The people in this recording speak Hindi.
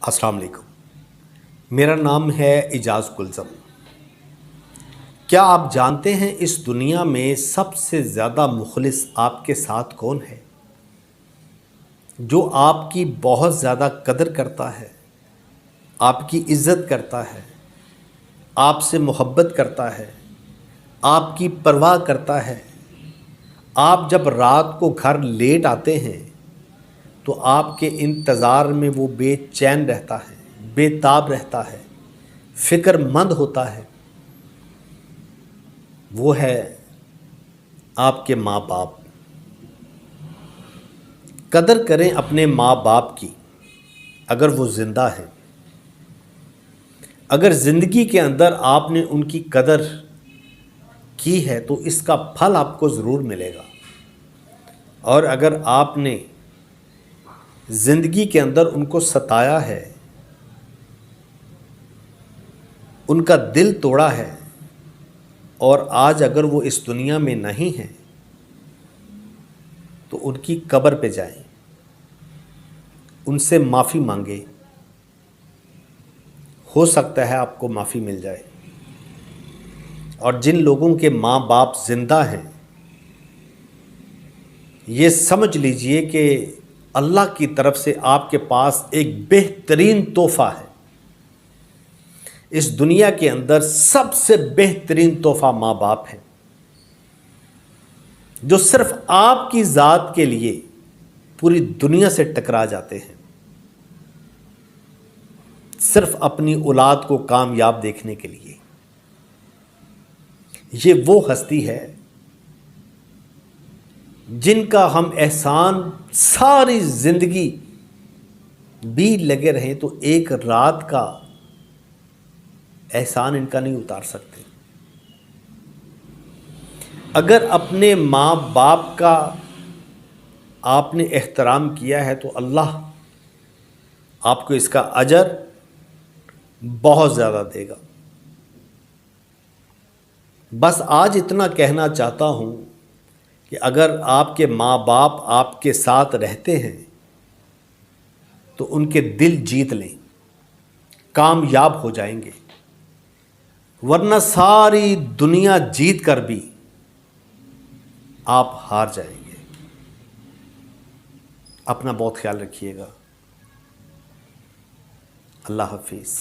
अस्सलाम वालेकुम। मेरा नाम है इजाज़ कुलज़म। क्या आप जानते हैं इस दुनिया में सबसे ज़्यादा मुखलिस आपके साथ कौन है? जो आपकी बहुत ज़्यादा कदर करता है, आपकी इज़्ज़त करता है, आपसे मोहब्बत करता है, आपकी परवाह करता है। आप जब रात को घर लेट आते हैं तो आपके इंतज़ार में वो बेचैन रहता है, बेताब रहता है, फ़िक्रमंद होता है। वो है आपके माँ बाप। कदर करें अपने माँ बाप की अगर वो ज़िंदा है। अगर ज़िंदगी के अंदर आपने उनकी कदर की है तो इसका फल आपको ज़रूर मिलेगा। और अगर आपने ज़िंदगी के अंदर उनको सताया है, उनका दिल तोड़ा है और आज अगर वो इस दुनिया में नहीं हैं तो उनकी कब्र पे जाएं, उनसे माफ़ी मांगे। हो सकता है आपको माफ़ी मिल जाए। और जिन लोगों के माँ बाप ज़िंदा हैं, ये समझ लीजिए कि अल्लाह की तरफ से आपके पास एक बेहतरीन तोहफ़ा है। इस दुनिया के अंदर सबसे बेहतरीन तोहफ़ा माँ बाप है, जो सिर्फ आपकी ज़ात के लिए पूरी दुनिया से टकरा जाते हैं, सिर्फ अपनी औलाद को कामयाब देखने के लिए। ये वो हस्ती है जिनका हम एहसान सारी ज़िंदगी भी लगे रहें तो एक रात का एहसान इनका नहीं उतार सकते। अगर अपने माँ बाप का आपने एहतराम किया है तो अल्लाह आपको इसका अजर बहुत ज़्यादा देगा। बस आज इतना कहना चाहता हूँ कि अगर आपके माँ बाप आपके साथ रहते हैं तो उनके दिल जीत लें, कामयाब हो जाएंगे। वरना सारी दुनिया जीत कर भी आप हार जाएंगे। अपना बहुत ख्याल रखिएगा। अल्लाह हाफिज़।